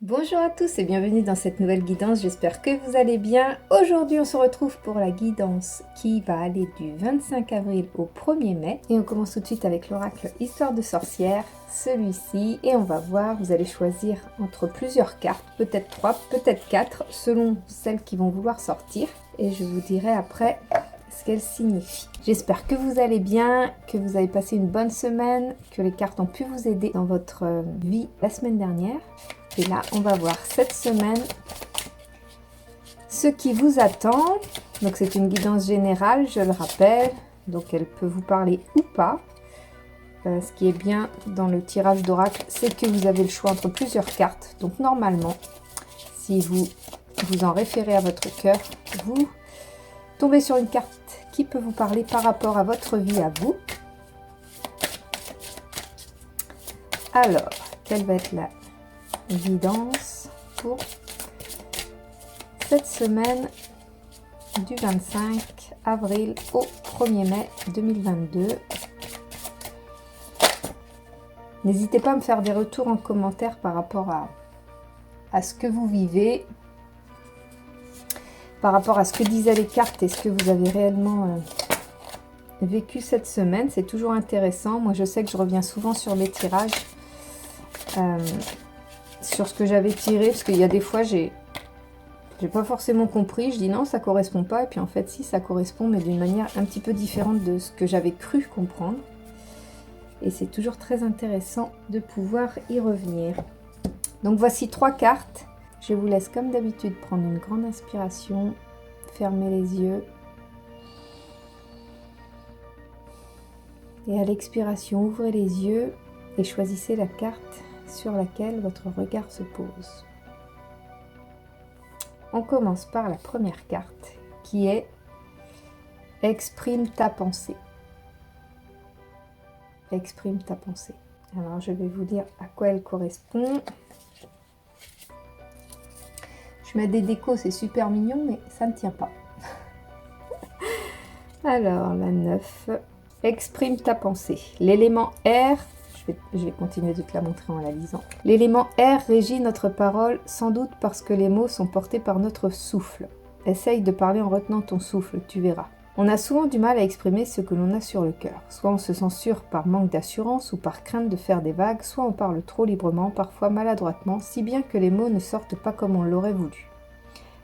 Bonjour à tous et bienvenue dans cette nouvelle guidance, j'espère que vous allez bien. Aujourd'hui on se retrouve pour la guidance qui va aller du 25 avril au 1er mai. Et on commence tout de suite avec l'oracle Histoire de sorcière, celui-ci. Et on va voir, vous allez choisir entre plusieurs cartes, peut-être 3, peut-être 4, selon celles qui vont vouloir sortir. Et je vous dirai après ce qu'elles signifient. J'espère que vous allez bien, que vous avez passé une bonne semaine, que les cartes ont pu vous aider dans votre vie la semaine dernière. Et là, on va voir cette semaine ce qui vous attend. Donc, c'est une guidance générale, je le rappelle. Donc, elle peut vous parler ou pas. Ce qui est bien dans le tirage d'oracle, c'est que vous avez le choix entre plusieurs cartes. Donc, normalement, si vous vous en référez à votre cœur, vous tombez sur une carte qui peut vous parler par rapport à votre vie à vous. Alors, quelle va être la guidance pour cette semaine du 25 avril au 1er mai 2022. N'hésitez pas à me faire des retours en commentaire par rapport à ce que vous vivez, par rapport à ce que disaient les cartes et ce que vous avez réellement vécu cette semaine. C'est toujours intéressant. Moi, je sais que je reviens souvent sur les tirages. Sur ce que j'avais tiré, parce qu'il y a des fois j'ai pas forcément compris, je dis non ça correspond pas, et puis en fait si ça correspond, mais d'une manière un petit peu différente de ce que j'avais cru comprendre, et c'est toujours très intéressant de pouvoir y revenir. Donc voici 3 cartes, je vous laisse comme d'habitude prendre une grande inspiration, fermez les yeux, et à l'expiration ouvrez les yeux et choisissez la carte sur laquelle votre regard se pose. On commence par la première carte qui est Exprime ta pensée. Exprime ta pensée. Alors je vais vous dire à quoi elle correspond. Je mets des décos, c'est super mignon, mais ça ne tient pas. Alors la 9. Exprime ta pensée. L'élément R. Je vais continuer de te la montrer en la lisant. L'élément R régit notre parole, sans doute parce que les mots sont portés par notre souffle. Essaye de parler en retenant ton souffle, tu verras. On a souvent du mal à exprimer ce que l'on a sur le cœur. Soit on se censure par manque d'assurance ou par crainte de faire des vagues, soit on parle trop librement, parfois maladroitement, si bien que les mots ne sortent pas comme on l'aurait voulu.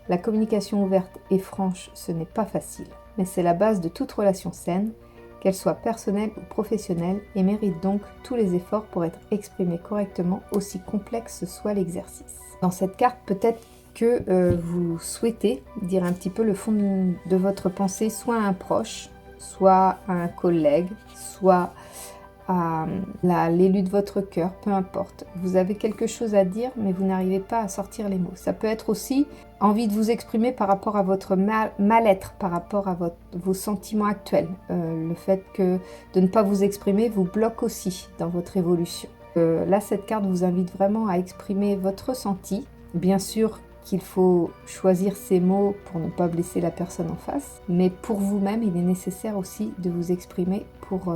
La communication ouverte et franche, ce n'est pas facile, mais c'est la base de toute relation saine, qu'elle soit personnelle ou professionnelle, et mérite donc tous les efforts pour être exprimée correctement, aussi complexe soit l'exercice. Dans cette carte, peut-être que vous souhaitez dire un petit peu le fond de votre pensée, soit à un proche, soit à un collègue, soit à l'élu de votre cœur, peu importe. Vous avez quelque chose à dire, mais vous n'arrivez pas à sortir les mots. Ça peut être aussi envie de vous exprimer par rapport à votre mal-être, par rapport à vos sentiments actuels. Le fait que de ne pas vous exprimer vous bloque aussi dans votre évolution. Là, cette carte vous invite vraiment à exprimer votre ressenti. Bien sûr qu'il faut choisir ses mots pour ne pas blesser la personne en face, mais pour vous-même, il est nécessaire aussi de vous exprimer pour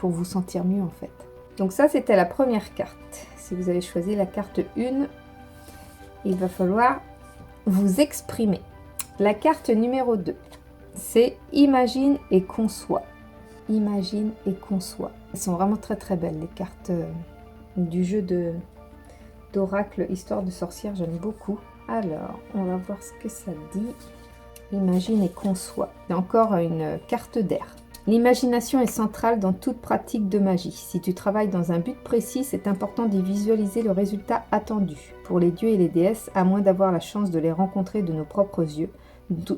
vous sentir mieux en fait. Donc ça, c'était la première carte. Si vous avez choisi la carte 1, il va falloir vous exprimer. La carte numéro 2, c'est Imagine et conçois. Imagine et conçois. Elles sont vraiment très très belles, les cartes du jeu d'oracle Histoire de sorcière, j'aime beaucoup. Alors, on va voir ce que ça dit. Imagine et conçois. C'est encore une carte d'air. L'imagination est centrale dans toute pratique de magie. Si tu travailles dans un but précis, c'est important d'y visualiser le résultat attendu. Pour les dieux et les déesses, à moins d'avoir la chance de les rencontrer de nos propres yeux,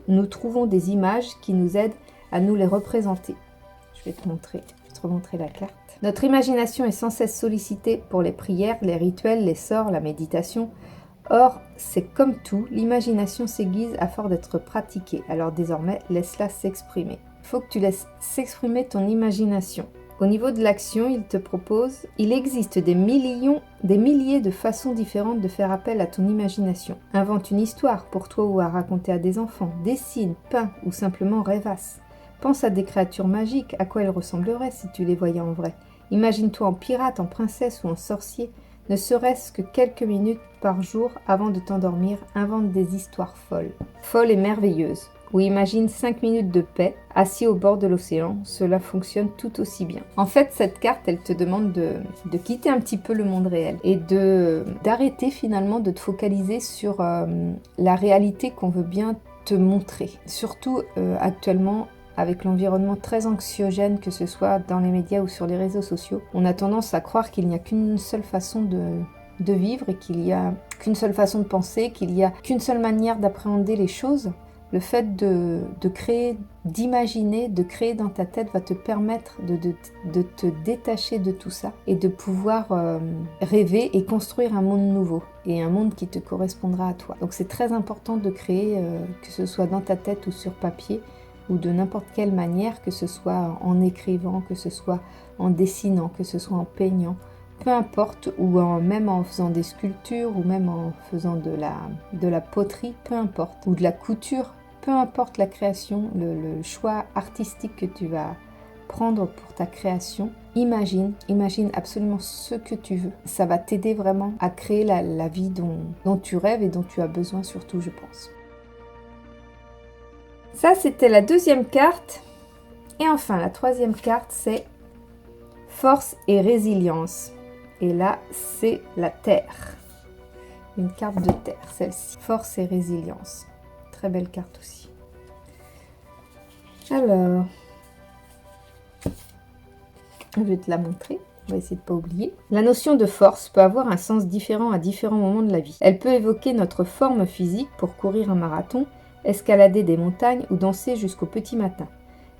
nous trouvons des images qui nous aident à nous les représenter. Je vais te remontrer la carte. Notre imagination est sans cesse sollicitée pour les prières, les rituels, les sorts, la méditation. Or, c'est comme tout, l'imagination s'aiguise à force d'être pratiquée. Alors désormais, laisse-la s'exprimer. Il faut que tu laisses s'exprimer ton imagination. Au niveau de l'action, il existe des milliers de façons différentes de faire appel à ton imagination. Invente une histoire pour toi ou à raconter à des enfants, dessine, peins ou simplement rêvasse. Pense à des créatures magiques, à quoi elles ressembleraient si tu les voyais en vrai. Imagine-toi en pirate, en princesse ou en sorcier. Ne serait-ce que quelques minutes par jour avant de t'endormir, invente des histoires folles. Folles et merveilleuses. Ou imagine 5 minutes de paix, assis au bord de l'océan, cela fonctionne tout aussi bien. En fait, cette carte, elle te demande de quitter un petit peu le monde réel et d'arrêter finalement de te focaliser sur la réalité qu'on veut bien te montrer. Surtout actuellement, avec l'environnement très anxiogène, que ce soit dans les médias ou sur les réseaux sociaux, on a tendance à croire qu'il n'y a qu'une seule façon de vivre et qu'il n'y a qu'une seule façon de penser, qu'il n'y a qu'une seule manière d'appréhender les choses. Le fait de créer, d'imaginer, de créer dans ta tête va te permettre de te détacher de tout ça et de pouvoir rêver et construire un monde nouveau et un monde qui te correspondra à toi. Donc c'est très important de créer, que ce soit dans ta tête ou sur papier, ou de n'importe quelle manière, que ce soit en écrivant, que ce soit en dessinant, que ce soit en peignant, peu importe, ou même en faisant des sculptures, ou même en faisant de la poterie, peu importe, ou de la couture, peu importe la création, le choix artistique que tu vas prendre pour ta création, imagine absolument ce que tu veux. Ça va t'aider vraiment à créer la vie dont tu rêves et dont tu as besoin surtout, je pense. Ça, c'était la deuxième carte. Et enfin, la troisième carte, c'est force et résilience. Et là, c'est la terre. Une carte de terre, celle-ci. Force et résilience. Très belle carte aussi. Alors, je vais te la montrer. On va essayer de ne pas oublier. La notion de force peut avoir un sens différent à différents moments de la vie. Elle peut évoquer notre forme physique pour courir un marathon, escalader des montagnes ou danser jusqu'au petit matin.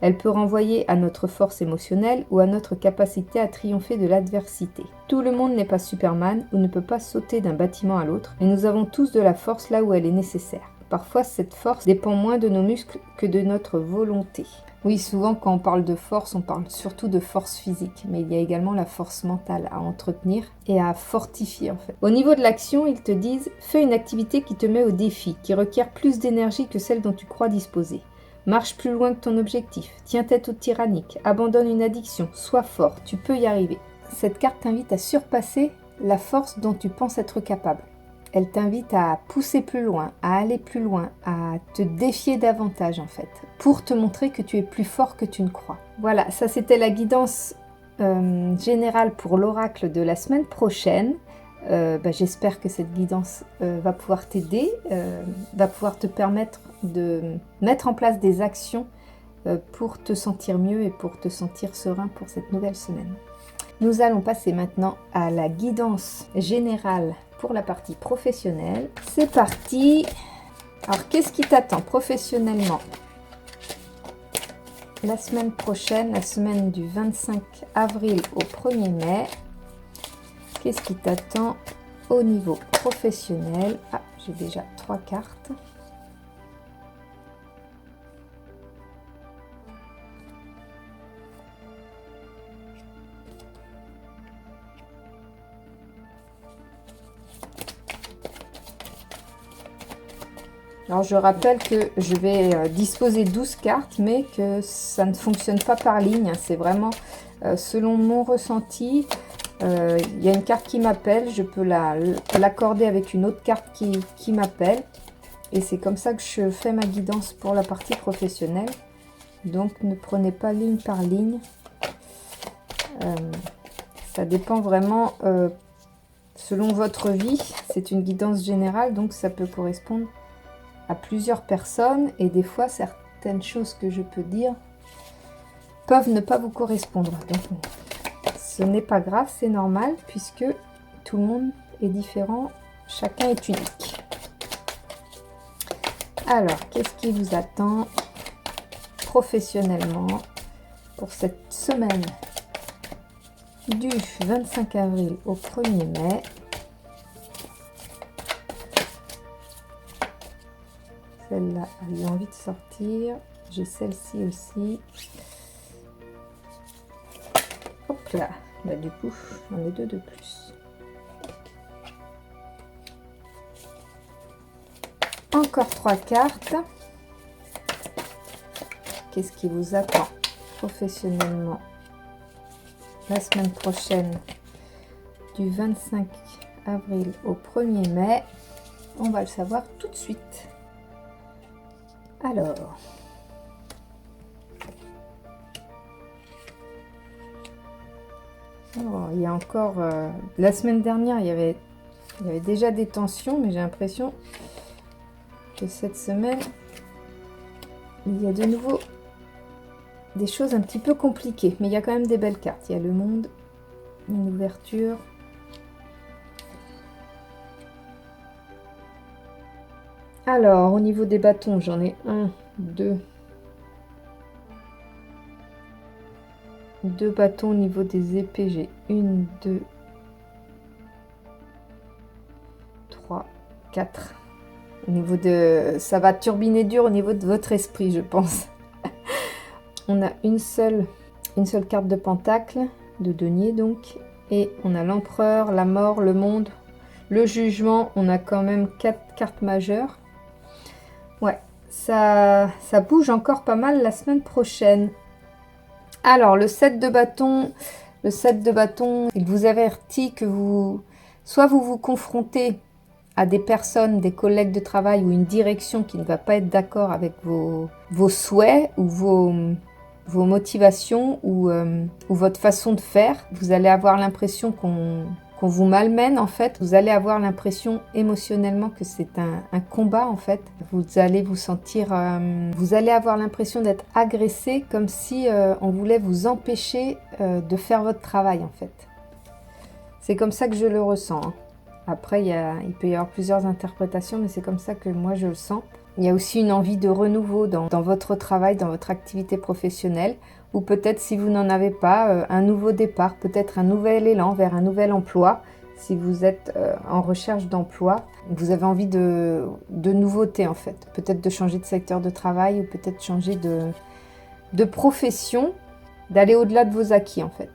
Elle peut renvoyer à notre force émotionnelle ou à notre capacité à triompher de l'adversité. Tout le monde n'est pas Superman ou ne peut pas sauter d'un bâtiment à l'autre, mais nous avons tous de la force là où elle est nécessaire. Parfois, cette force dépend moins de nos muscles que de notre volonté. Oui, souvent quand on parle de force, on parle surtout de force physique, mais il y a également la force mentale à entretenir et à fortifier en fait. Au niveau de l'action, ils te disent « Fais une activité qui te met au défi, qui requiert plus d'énergie que celle dont tu crois disposer. Marche plus loin que ton objectif, tiens tête au tyrannique, abandonne une addiction, sois fort, tu peux y arriver. » Cette carte t'invite à surpasser la force dont tu penses être capable. Elle t'invite à pousser plus loin, à aller plus loin, à te défier davantage en fait, pour te montrer que tu es plus fort que tu ne crois. Voilà, ça c'était la guidance générale pour l'oracle de la semaine prochaine. J'espère que cette guidance va pouvoir t'aider, va pouvoir te permettre de mettre en place des actions pour te sentir mieux et pour te sentir serein pour cette nouvelle semaine. Nous allons passer maintenant à la guidance générale pour la partie professionnelle. C'est parti. Alors, qu'est-ce qui t'attend professionnellement la semaine prochaine, la semaine du 25 avril au 1er mai? Qu'est-ce qui t'attend au niveau professionnel? Ah, j'ai déjà 3 cartes. Alors je rappelle que je vais disposer 12 cartes, mais que ça ne fonctionne pas par ligne. C'est vraiment selon mon ressenti. Il y a une carte qui m'appelle, je peux l'accorder avec une autre carte qui m'appelle. Et c'est comme ça que je fais ma guidance pour la partie professionnelle. Donc ne prenez pas ligne par ligne. Ça dépend vraiment selon votre vie. C'est une guidance générale, donc ça peut correspondre à plusieurs personnes, et des fois certaines choses que je peux dire peuvent ne pas vous correspondre. Donc ce n'est pas grave, c'est normal, puisque tout le monde est différent, chacun est unique. Alors, qu'est-ce qui vous attend professionnellement pour cette semaine du 25 avril au 1er mai? Celle-là a eu envie de sortir. J'ai celle-ci aussi. Hop là. Bah, du coup, j'en ai 2 de plus. Encore 3 cartes. Qu'est-ce qui vous attend professionnellement la semaine prochaine du 25 avril au 1er mai. On va le savoir tout de suite. Alors, il y a encore... la semaine dernière, il y avait déjà des tensions, mais j'ai l'impression que cette semaine, il y a de nouveau des choses un petit peu compliquées. Mais il y a quand même des belles cartes. Il y a le monde, une ouverture. Alors, au niveau des bâtons, j'en ai 1, 2. 2 bâtons au niveau des épées. J'ai 1, 2, 3, 4. Au niveau de... Ça va turbiner dur au niveau de votre esprit, je pense. On a une seule carte de pentacle, de denier donc. Et on a l'empereur, la mort, le monde, le jugement. On a quand même 4 cartes majeures. Ouais, ça bouge encore pas mal la semaine prochaine. Alors, le 7 de bâton, il vous avertit que soit vous vous confrontez à des personnes, des collègues de travail ou une direction qui ne va pas être d'accord avec vos souhaits ou vos motivations ou votre façon de faire. Vous allez avoir l'impression qu'on vous malmène en fait. Vous allez avoir l'impression émotionnellement que c'est un combat en fait. Vous allez vous sentir... vous allez avoir l'impression d'être agressé comme si on voulait vous empêcher de faire votre travail en fait. C'est comme ça que je le ressens. Hein. Après, il peut y avoir plusieurs interprétations, mais c'est comme ça que moi je le sens. Il y a aussi une envie de renouveau dans votre travail, dans votre activité professionnelle, ou peut-être si vous n'en avez pas, un nouveau départ, peut-être un nouvel élan vers un nouvel emploi. Si vous êtes en recherche d'emploi, vous avez envie de nouveautés en fait. Peut-être de changer de secteur de travail ou peut-être changer de profession, d'aller au-delà de vos acquis en fait.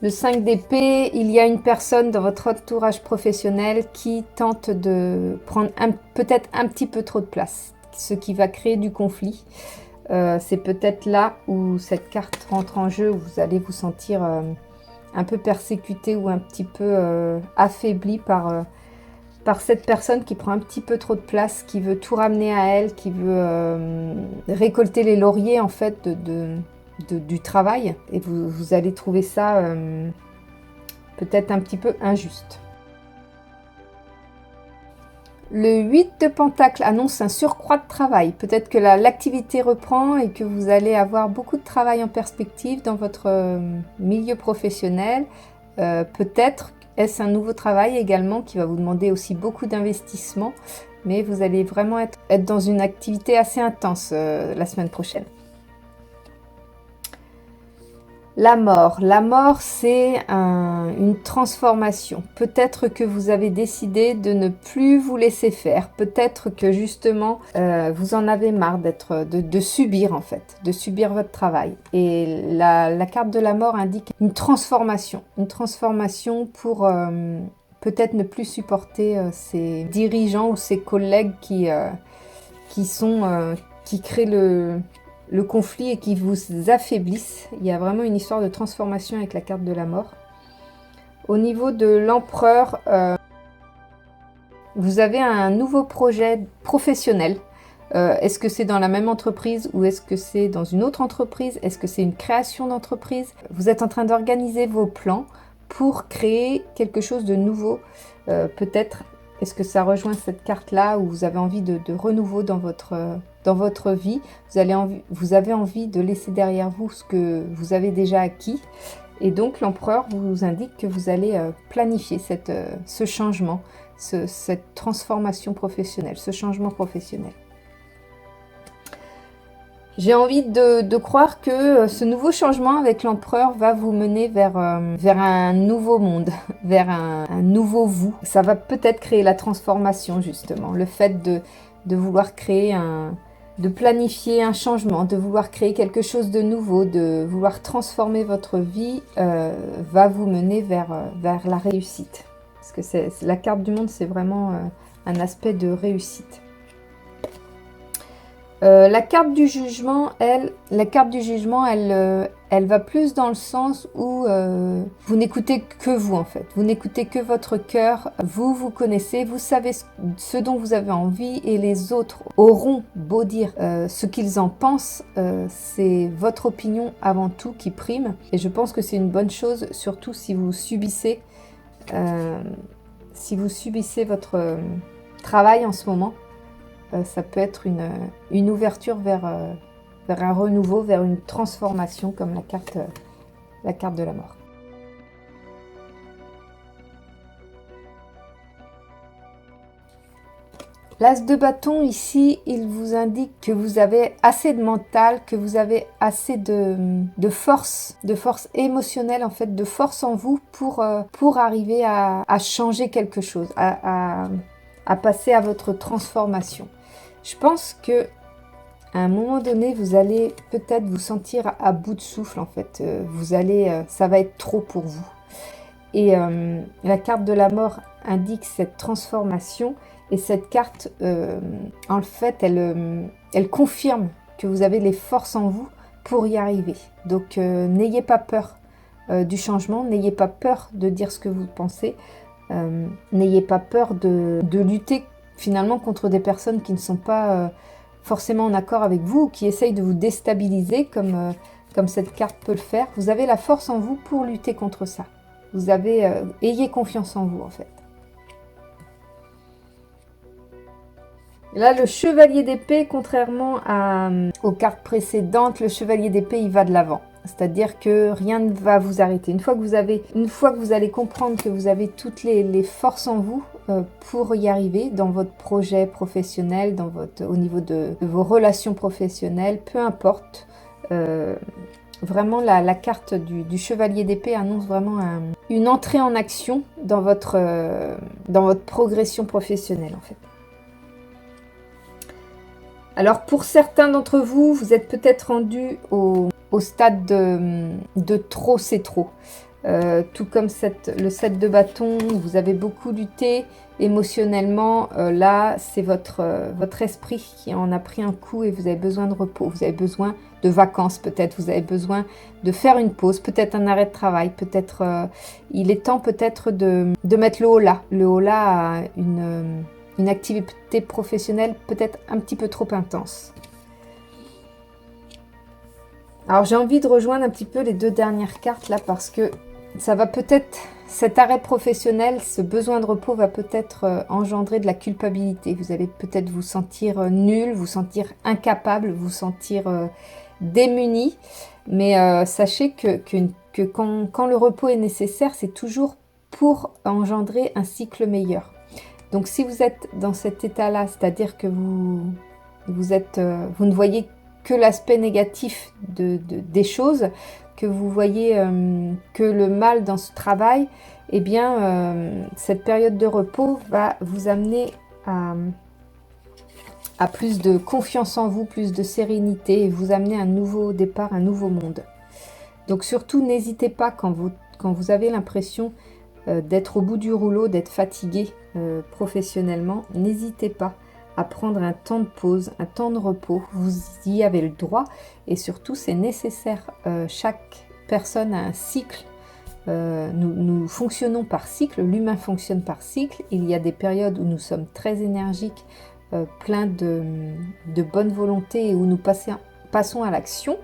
Le 5 d'épée, il y a une personne dans votre entourage professionnel qui tente de prendre peut-être un petit peu trop de place, ce qui va créer du conflit. C'est peut-être là où cette carte rentre en jeu, où vous allez vous sentir un peu persécuté ou un petit peu affaibli par cette personne qui prend un petit peu trop de place, qui veut tout ramener à elle, qui veut récolter les lauriers en fait du travail, et vous allez trouver ça peut-être un petit peu injuste. Le 8 de pentacle annonce un surcroît de travail. Peut-être que l'activité reprend et que vous allez avoir beaucoup de travail en perspective dans votre milieu professionnel. Peut-être est-ce un nouveau travail également qui va vous demander aussi beaucoup d'investissement, mais vous allez vraiment être dans une activité assez intense la semaine prochaine. La mort c'est une transformation. Peut-être que vous avez décidé de ne plus vous laisser faire. Peut-être que justement vous en avez marre de subir en fait, de subir votre travail. Et la carte de la mort indique une transformation pour peut-être ne plus supporter ces dirigeants ou ces collègues qui créent le conflit et qui vous affaiblissent. Il y a vraiment une histoire de transformation avec la carte de la mort. Au niveau de l'empereur, vous avez un nouveau projet professionnel. Est-ce que c'est dans la même entreprise ou est-ce que c'est dans une autre entreprise? Est-ce que c'est une création d'entreprise? Vous êtes en train d'organiser vos plans pour créer quelque chose de nouveau. Peut-être, est-ce que ça rejoint cette carte-là où vous avez envie de renouveau dans votre vie, vous avez envie de laisser derrière vous ce que vous avez déjà acquis. Et donc l'empereur vous indique que vous allez planifier ce changement, cette transformation professionnelle, ce changement professionnel. J'ai envie de croire que ce nouveau changement avec l'empereur va vous mener vers un nouveau monde, vers un nouveau vous. Ça va peut-être créer la transformation justement, le fait de vouloir créer de planifier un changement, de vouloir créer quelque chose de nouveau, de vouloir transformer votre vie, va vous mener vers la réussite. Parce que la carte du monde, c'est vraiment un aspect de réussite. La carte du jugement, elle va plus dans le sens où vous n'écoutez que vous en fait. Vous n'écoutez que votre cœur. Vous connaissez, vous savez ce dont vous avez envie et les autres auront beau dire ce qu'ils en pensent. C'est votre opinion avant tout qui prime. Et je pense que c'est une bonne chose, surtout si vous subissez, votre travail en ce moment. Ça peut être une ouverture vers un renouveau, vers une transformation comme la carte de la mort. L'As de bâton ici, il vous indique que vous avez assez de mental, que vous avez assez de force émotionnelle en fait, de force en vous pour arriver à changer quelque chose, à passer à votre transformation. Je pense que à un moment donné, vous allez peut-être vous sentir à bout de souffle en fait. Ça va être trop pour vous. Et la carte de la mort indique cette transformation. Et cette carte, en fait, elle confirme que vous avez les forces en vous pour y arriver. Donc, n'ayez pas peur du changement, n'ayez pas peur de dire ce que vous pensez, n'ayez pas peur de lutter finalement contre des personnes qui ne sont pas forcément en accord avec vous ou qui essayent de vous déstabiliser comme cette carte peut le faire. Vous avez la force en vous pour lutter contre ça. Ayez confiance en vous en fait. Là, le chevalier d'épée, contrairement aux cartes précédentes, le chevalier d'épée, il va de l'avant. C'est-à-dire que rien ne va vous arrêter. Une fois que vous allez comprendre que vous avez toutes les forces en vous pour y arriver dans votre projet professionnel, au niveau de vos relations professionnelles, peu importe. Vraiment, la carte du chevalier d'épée annonce vraiment une entrée en action dans votre progression professionnelle, en fait. Alors, pour certains d'entre vous, vous êtes peut-être rendus au stade de trop, c'est trop. Tout comme le 7 de bâton, vous avez beaucoup lutté émotionnellement. Là, c'est votre esprit qui en a pris un coup et vous avez besoin de repos. Vous avez besoin de vacances peut-être. Vous avez besoin de faire une pause, peut-être un arrêt de travail. Peut-être il est temps peut-être de mettre le haut là. Le haut là a une activité professionnelle peut-être un petit peu trop intense. Alors j'ai envie de rejoindre un petit peu les deux dernières cartes là parce que ça va peut-être, cet arrêt professionnel, ce besoin de repos va peut-être engendrer de la culpabilité. Vous allez peut-être vous sentir nul, vous sentir incapable, vous sentir démuni. Mais sachez que quand le repos est nécessaire, c'est toujours pour engendrer un cycle meilleur. Donc si vous êtes dans cet état-là, c'est-à-dire que vous ne voyez que l'aspect négatif des choses, que vous voyez que le mal dans ce travail, eh bien cette période de repos va vous amener à plus de confiance en vous, plus de sérénité et vous amener à un nouveau départ, un nouveau monde. Donc surtout n'hésitez pas quand vous avez l'impression d'être au bout du rouleau, d'être fatigué professionnellement, n'hésitez pas à prendre un temps de pause, un temps de repos. Vous y avez le droit et surtout c'est nécessaire. Chaque personne a un cycle. Nous fonctionnons par cycle, l'humain fonctionne par cycle. Il y a des périodes où nous sommes très énergiques, plein de bonne volonté et où nous passons à l'action.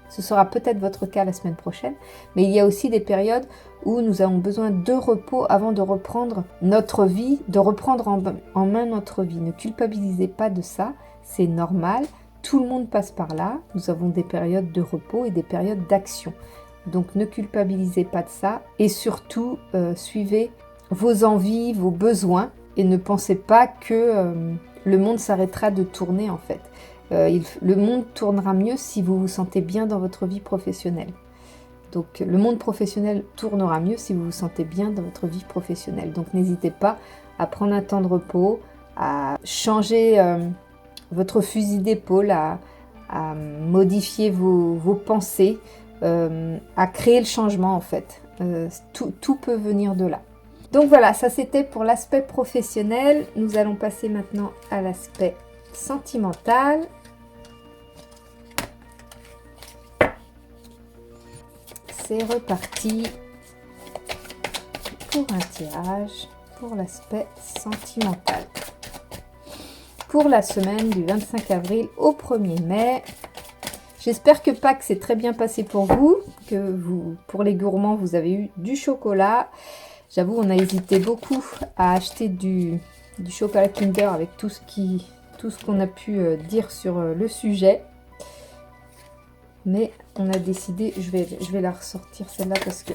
Ce sera peut-être votre cas la semaine prochaine, mais il y a aussi des périodes où nous avons besoin de repos avant de reprendre notre vie, de reprendre en main notre vie. Ne culpabilisez pas de ça, c'est normal, tout le monde passe par là. Nous avons des périodes de repos et des périodes d'action. Donc ne culpabilisez pas de ça et surtout suivez vos envies, vos besoins et ne pensez pas que le monde s'arrêtera de tourner en fait. Le monde tournera mieux si vous vous sentez bien dans votre vie professionnelle. Donc le monde professionnel tournera mieux si vous vous sentez bien dans votre vie professionnelle. Donc n'hésitez pas à prendre un temps de repos, à changer votre fusil d'épaule, à modifier vos pensées, à créer le changement en fait. Tout peut venir de là. Donc voilà, ça c'était pour l'aspect professionnel. Nous allons passer maintenant à l'aspect sentimental. c'est reparti pour un tirage pour l'aspect sentimental. Pour la semaine du 25 avril au 1er mai. J'espère que Pâques s'est très bien passé pour vous, pour les gourmands, vous avez eu du chocolat. J'avoue, on a hésité beaucoup à acheter du chocolat Kinder avec tout ce qu'on a pu dire sur le sujet. Mais on a décidé, je vais la ressortir celle-là parce que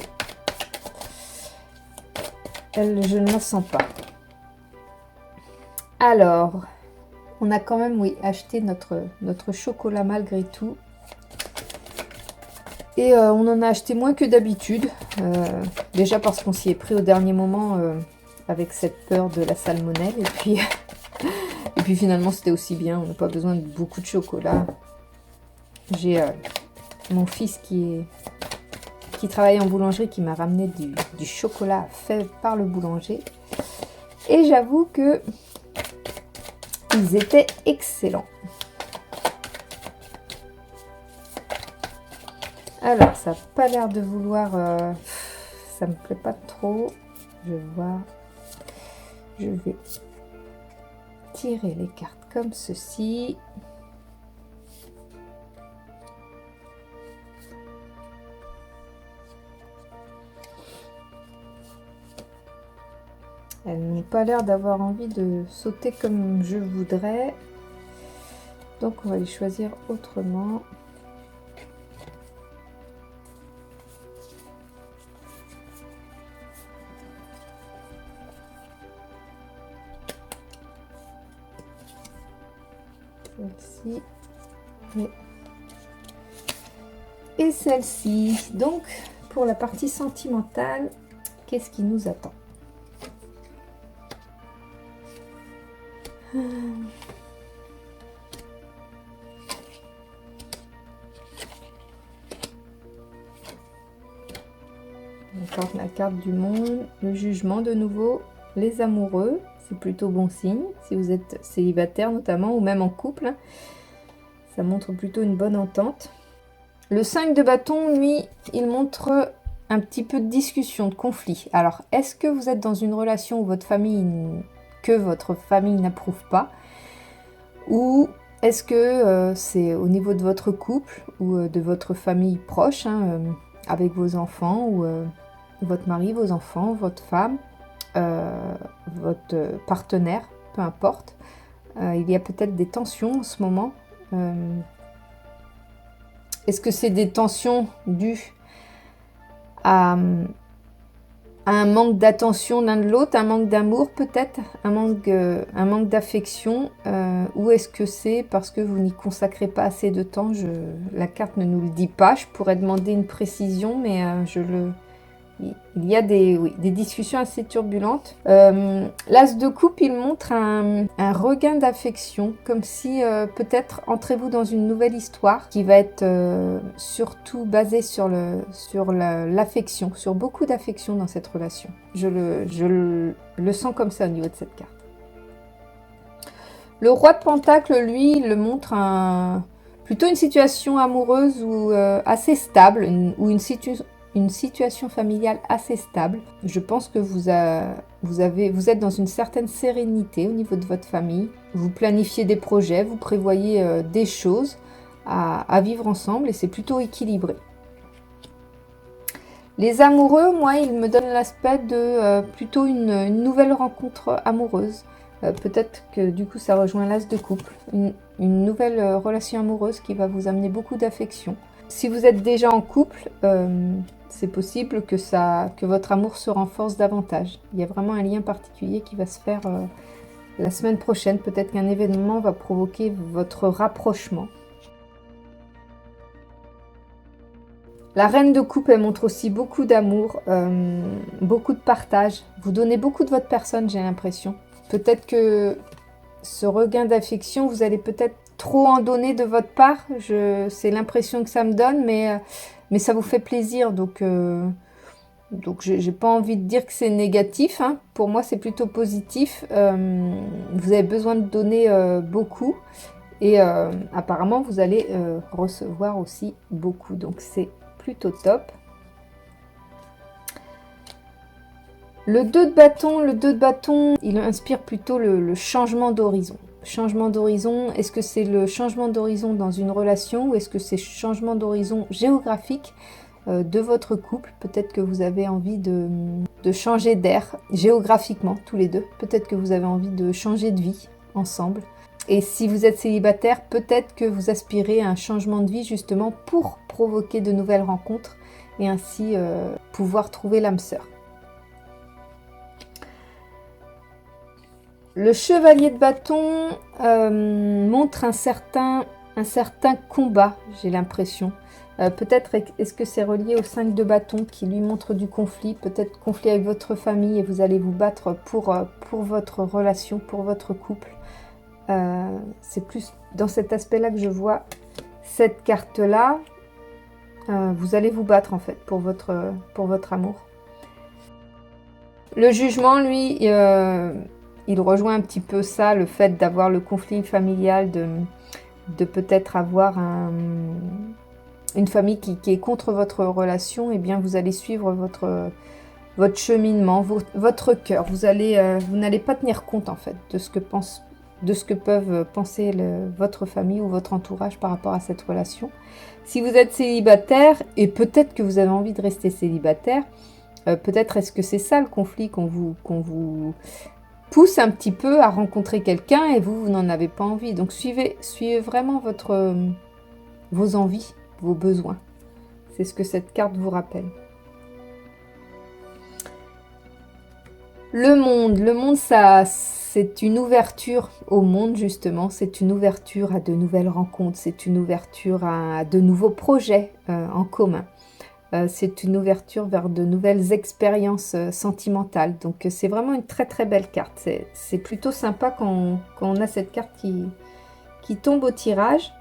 je ne la sens pas. Alors, on a quand même, oui, acheté notre chocolat malgré tout. Et on en a acheté moins que d'habitude. Déjà parce qu'on s'y est pris au dernier moment avec cette peur de la salmonelle. Et puis finalement, c'était aussi bien. On n'a pas besoin de beaucoup de chocolat. J'ai mon fils qui travaille en boulangerie qui m'a ramené du chocolat fait par le boulanger. Et j'avoue que ils étaient excellents. Alors, ça n'a pas l'air de vouloir... ça me plaît pas trop. Je vais voir. Je vais tirer les cartes comme ceci. Elles n'ont pas l'air d'avoir envie de sauter comme je voudrais. Donc, on va les choisir autrement. Celle-ci et celle-ci. Donc, pour la partie sentimentale, qu'est-ce qui nous attend? La carte du monde, le jugement de nouveau, les amoureux, c'est plutôt bon signe, si vous êtes célibataire notamment, ou même en couple, ça montre plutôt une bonne entente. Le 5 de bâton, lui, il montre un petit peu de discussion, de conflit. Alors, est-ce que vous êtes dans une relation où votre famille n'approuve pas, ou est-ce que c'est au niveau de votre couple ou de votre famille proche, avec vos enfants ou votre mari, vos enfants, votre femme, votre partenaire, peu importe. Il y a peut-être des tensions en ce moment. Est-ce que c'est des tensions dues à un manque d'attention l'un de l'autre, un manque d'amour peut-être, un manque d'affection, ou est-ce que c'est parce que vous n'y consacrez pas assez de temps? La carte ne nous le dit pas, je pourrais demander une précision, mais il y a des discussions assez turbulentes. L'As de coupe, il montre un regain d'affection, comme si peut-être entrez-vous dans une nouvelle histoire qui va être surtout basée sur l'affection, sur beaucoup d'affection dans cette relation. Je le sens comme ça au niveau de cette carte. Le roi de Pentacle, lui, il le montre plutôt une situation amoureuse ou assez stable, ou une situation familiale assez stable. Je pense que vous êtes dans une certaine sérénité au niveau de votre famille. Vous planifiez des projets, vous prévoyez des choses à vivre ensemble et c'est plutôt équilibré. Les amoureux, moi, ils me donnent l'aspect de plutôt une nouvelle rencontre amoureuse. Peut-être que du coup ça rejoint l'As de coupe. Une nouvelle relation amoureuse qui va vous amener beaucoup d'affection. Si vous êtes déjà en couple, c'est possible que votre amour se renforce davantage. Il y a vraiment un lien particulier qui va se faire la semaine prochaine. Peut-être qu'un événement va provoquer votre rapprochement. La reine de coupe, elle montre aussi beaucoup d'amour, beaucoup de partage. Vous donnez beaucoup de votre personne, j'ai l'impression. Peut-être que ce regain d'affection, vous allez peut-être trop en donner de votre part. C'est l'impression que ça me donne, mais ça vous fait plaisir. Donc j'ai pas envie de dire que c'est négatif. Pour moi, c'est plutôt positif. Vous avez besoin de donner beaucoup. Et apparemment, vous allez recevoir aussi beaucoup. Donc c'est plutôt top. Le 2 de bâton, il inspire plutôt le changement d'horizon. Changement d'horizon, est-ce que c'est le changement d'horizon dans une relation ou est-ce que c'est changement d'horizon géographique de votre couple? Peut-être que vous avez envie de changer d'air géographiquement, tous les deux. Peut-être que vous avez envie de changer de vie ensemble. Et si vous êtes célibataire, peut-être que vous aspirez à un changement de vie justement pour provoquer de nouvelles rencontres et ainsi pouvoir trouver l'âme sœur. Le chevalier de bâton montre un certain combat, j'ai l'impression. Peut-être est-ce que c'est relié au 5 de bâton qui lui montre du conflit, peut-être conflit avec votre famille et vous allez vous battre pour votre relation, pour votre couple. C'est plus dans cet aspect-là que je vois cette carte-là. Vous allez vous battre en fait pour votre amour. Le jugement, lui, il rejoint un petit peu ça, le fait d'avoir le conflit familial, de peut-être avoir une famille qui est contre votre relation. Et bien vous allez suivre votre cheminement, votre cœur. Vous n'allez pas tenir compte en fait de ce que peuvent penser votre famille ou votre entourage par rapport à cette relation. Si vous êtes célibataire, et peut-être que vous avez envie de rester célibataire, peut-être est-ce que c'est ça le conflit qu'on vous pousse un petit peu à rencontrer quelqu'un et vous n'en avez pas envie. Donc suivez vraiment vos envies, vos besoins. C'est ce que cette carte vous rappelle. Le monde, ça, c'est une ouverture au monde justement. C'est une ouverture à de nouvelles rencontres. C'est une ouverture à de nouveaux projets en commun. C'est une ouverture vers de nouvelles expériences sentimentales. Donc c'est vraiment une très très belle carte. C'est plutôt sympa quand on a cette carte qui tombe au tirage.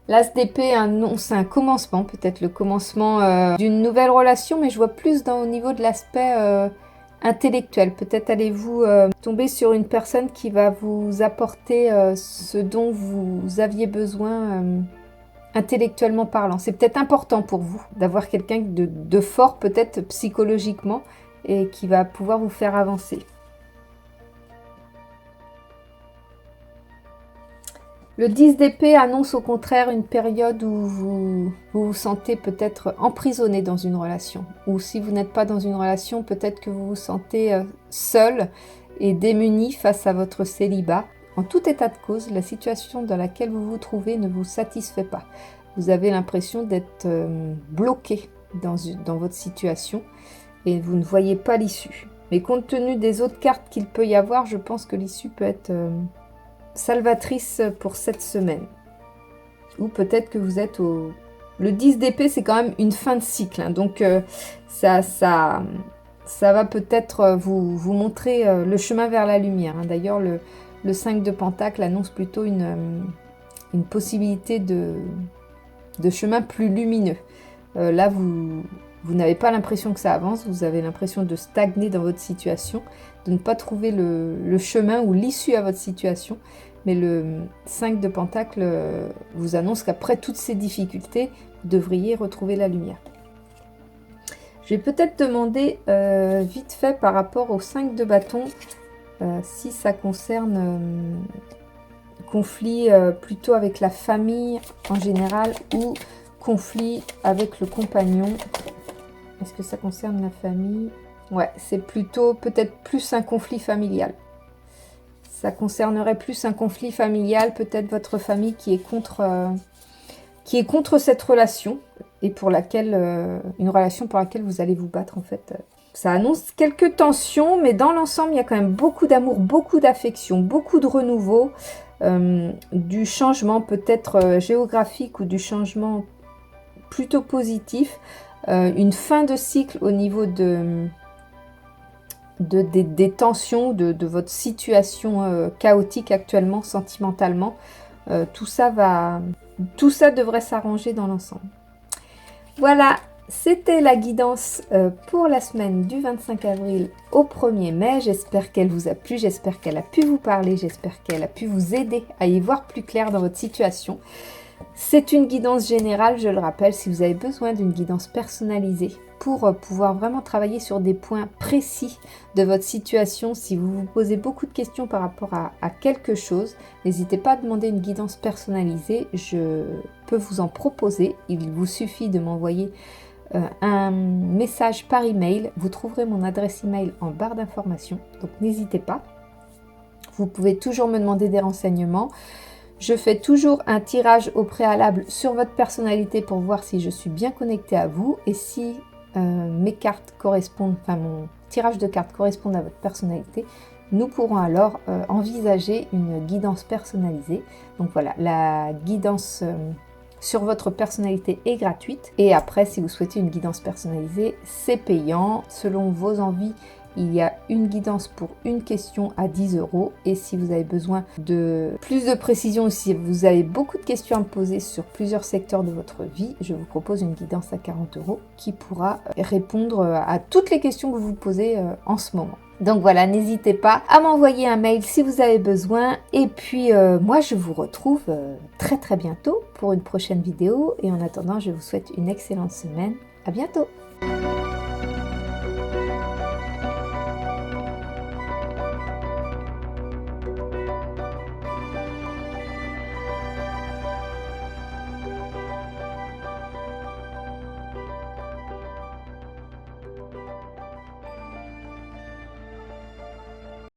L'As d'épée annonce un commencement, peut-être le commencement d'une nouvelle relation, mais je vois plus au niveau de l'aspect intellectuel. Peut-être allez-vous tomber sur une personne qui va vous apporter ce dont vous aviez besoin intellectuellement parlant. C'est peut-être important pour vous d'avoir quelqu'un de fort, peut-être psychologiquement, et qui va pouvoir vous faire avancer. Le 10 d'épée annonce au contraire une période où vous vous sentez peut-être emprisonné dans une relation. Ou si vous n'êtes pas dans une relation, peut-être que vous vous sentez seul et démuni face à votre célibat. En tout état de cause, la situation dans laquelle vous vous trouvez ne vous satisfait pas. Vous avez l'impression d'être bloqué dans votre situation et vous ne voyez pas l'issue. Mais compte tenu des autres cartes qu'il peut y avoir, je pense que l'issue peut être salvatrice pour cette semaine. Ou peut-être que vous êtes au... Le 10 d'épée, c'est quand même une fin de cycle. Hein, donc ça va peut-être vous montrer le chemin vers la lumière. Hein. D'ailleurs, le 5 de pentacle annonce plutôt une possibilité de chemin plus lumineux. Là, vous n'avez pas l'impression que ça avance, vous avez l'impression de stagner dans votre situation, de ne pas trouver le chemin ou l'issue à votre situation. Mais le 5 de pentacle vous annonce qu'après toutes ces difficultés, vous devriez retrouver la lumière. Je vais peut-être demander vite fait par rapport au 5 de bâton, si ça concerne conflit plutôt avec la famille en général ou conflit avec le compagnon. Est-ce que ça concerne la famille? Ouais, c'est plutôt peut-être plus un conflit familial. Ça concernerait plus un conflit familial, peut-être votre famille qui est contre cette relation et pour laquelle une relation pour laquelle vous allez vous battre en fait. Ça annonce quelques tensions, mais dans l'ensemble, il y a quand même beaucoup d'amour, beaucoup d'affection, beaucoup de renouveau, du changement peut-être géographique ou du changement plutôt positif, une fin de cycle au niveau des tensions, de votre situation chaotique actuellement, sentimentalement. Tout ça devrait s'arranger dans l'ensemble. Voilà, c'était la guidance pour la semaine du 25 avril au 1er mai. J'espère qu'elle vous a plu, j'espère qu'elle a pu vous parler, j'espère qu'elle a pu vous aider à y voir plus clair dans votre situation. C'est une guidance générale, je le rappelle, si vous avez besoin d'une guidance personnalisée pour pouvoir vraiment travailler sur des points précis de votre situation. Si vous vous posez beaucoup de questions par rapport à quelque chose, n'hésitez pas à demander une guidance personnalisée. Je peux vous en proposer. Il vous suffit de m'envoyer un message par email. Vous trouverez mon adresse email en barre d'informations, donc n'hésitez pas. Vous pouvez toujours me demander des renseignements. Je fais toujours un tirage au préalable sur votre personnalité pour voir si je suis bien connectée à vous et si mes cartes correspondent, enfin mon tirage de cartes correspond à votre personnalité. Nous pourrons alors envisager une guidance personnalisée. Donc voilà, la guidance sur votre personnalité est gratuite. Et après, si vous souhaitez une guidance personnalisée, c'est payant. Selon vos envies, il y a une guidance pour une question à 10 €. Et si vous avez besoin de plus de précision, si vous avez beaucoup de questions à me poser sur plusieurs secteurs de votre vie, je vous propose une guidance à 40 € qui pourra répondre à toutes les questions que vous vous posez en ce moment. Donc voilà, n'hésitez pas à m'envoyer un mail si vous avez besoin. Et puis moi, je vous retrouve très bientôt pour une prochaine vidéo. Et en attendant, je vous souhaite une excellente semaine. À bientôt!